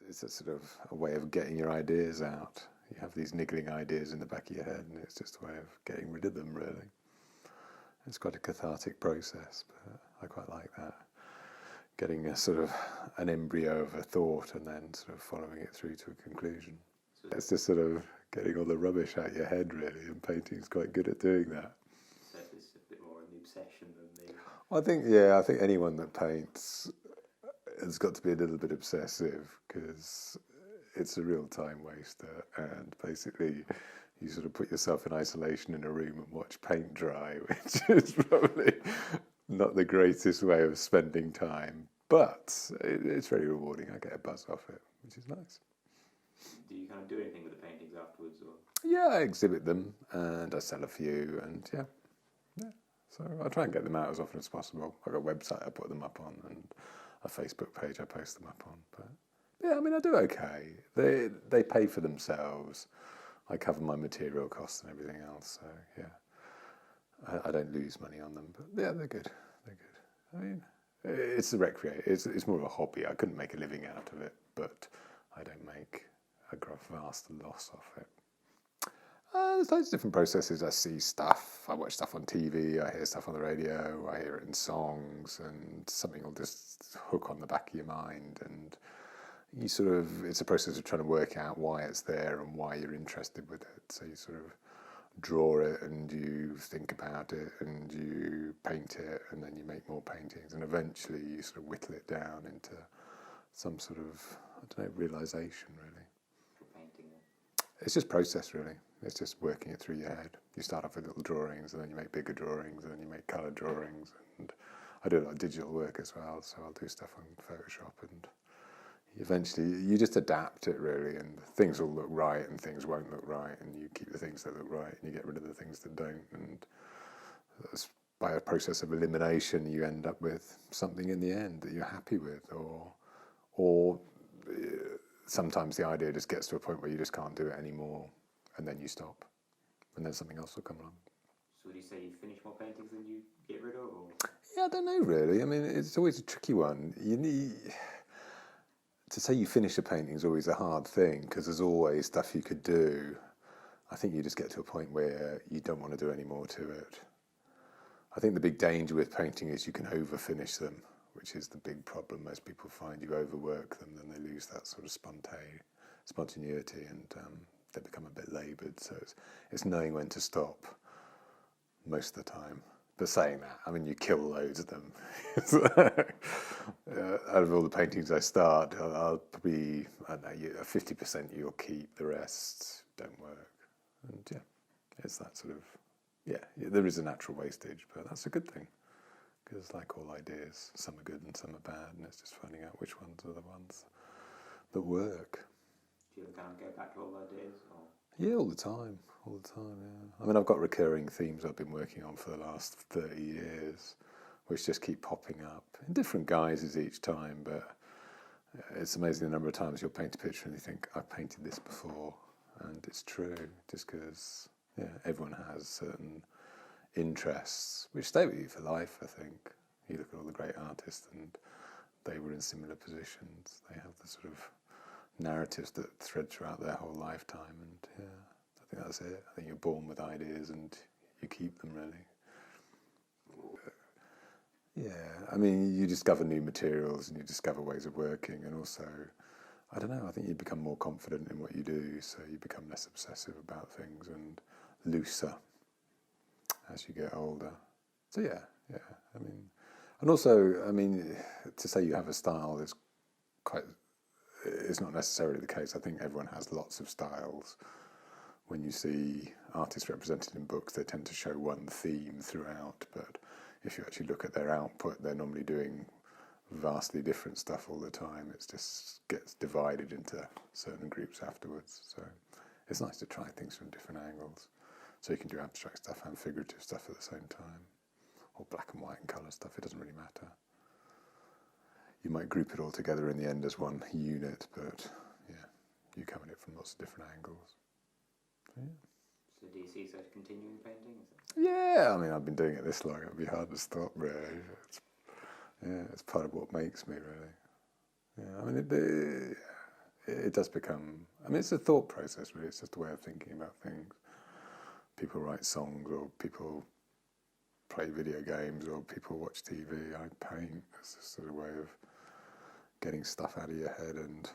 it's a sort of a way of getting your ideas out. You have these niggling ideas in the back of your head, and it's just a way of getting rid of them, really. It's quite a cathartic process, but I quite like that. Getting a sort of an embryo of a thought and then sort of following it through to a conclusion. It's just sort of getting all the rubbish out your head, really, and painting's quite good at doing that. So it's a bit more an obsession than the... I think anyone that paints has got to be a little bit obsessive, because it's a real time waster, and basically you sort of put yourself in isolation in a room and watch paint dry, which is probably not the greatest way of spending time, but it's very rewarding. I get a buzz off it, which is nice. Do you kind of do anything with the paintings afterwards, or? Yeah, I exhibit them and I sell a few, and yeah. So I try and get them out as often as possible. I've got a website I put them up on, and a Facebook page I post them up on. But yeah, I mean, I do okay. They pay for themselves. I cover my material costs and everything else. So yeah, I don't lose money on them. But yeah, they're good. They're good. I mean, it's a recreation. It's more of a hobby. I couldn't make a living out of it, but I don't make a vast loss off it. There's loads of different processes. I see stuff, I watch stuff on TV, I hear stuff on the radio, I hear it in songs, and something will just hook on the back of your mind, and you sort of, it's a process of trying to work out why it's there and why you're interested with it. So you sort of draw it, and you think about it, and you paint it, and then you make more paintings, and eventually you sort of whittle it down into some sort of, I don't know, realisation, really. Painting then? It's just process, really. It's just working it through your head. You start off with little drawings, and then you make bigger drawings, and then you make colour drawings. And I do a lot of digital work as well, so I'll do stuff on Photoshop, and eventually you just adapt it, really, and things will look right and things won't look right, and you keep the things that look right and you get rid of the things that don't. And by a process of elimination, you end up with something in the end that you're happy with, or sometimes the idea just gets to a point where you just can't do it anymore, and then you stop, and then something else will come along. So would you say you finish more paintings than you get rid of? Or? Yeah, I don't know, really. I mean, it's always a tricky one. To say you finish a painting is always a hard thing, because there's always stuff you could do. I think you just get to a point where you don't want to do any more to it. I think the big danger with painting is you can over-finish them, which is the big problem. Most people find you overwork them, then they lose that sort of spontaneity, and they become a bit laboured. So it's knowing when to stop most of the time. But saying that, I mean, you kill loads of them. Out of all the paintings I start, I'll probably, I don't know, 50% you'll keep, the rest don't work. And yeah, it's that sort of, yeah, there is a natural wastage, but that's a good thing. Because like all ideas, some are good and some are bad, and it's just finding out which ones are the ones that work. Do you ever kind of go back to old ideas? Or? Yeah, all the time, yeah. I mean, I've got recurring themes I've been working on for the last 30 years, which just keep popping up in different guises each time, but it's amazing the number of times you'll paint a picture and you think, I've painted this before, and it's true, just because, yeah, everyone has certain interests which stay with you for life, I think. You look at all the great artists and they were in similar positions. They have the sort of narratives that thread throughout their whole lifetime, and yeah, I think that's it. I think you're born with ideas and you keep them, really. Yeah, I mean, you discover new materials and you discover ways of working, and also, I don't know, I think you become more confident in what you do, so you become less obsessive about things and looser as you get older. So yeah, I mean, and also, I mean, to say you have a style is not necessarily the case. I think everyone has lots of styles. When you see artists represented in books, they tend to show one theme throughout, but if you actually look at their output, they're normally doing vastly different stuff all the time. It just gets divided into certain groups afterwards. So it's nice to try things from different angles. So you can do abstract stuff and figurative stuff at the same time, or black and white and colour stuff. It doesn't really matter. You might group it all together in the end as one unit, but yeah, you come at it from lots of different angles. So, yeah. So do you see yourself continuing painting? Yeah, I mean, I've been doing it this long. It'd be hard to stop, really. It's part of what makes me, really. Yeah, I mean, it does become. I mean, it's a thought process, really. It's just a way of thinking about things. People write songs, or people play video games, or people watch TV. I paint. It's a sort of way of getting stuff out of your head and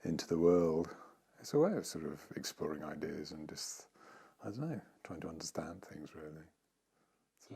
into the world. It's a way of sort of exploring ideas and just, I don't know, trying to understand things, really. So.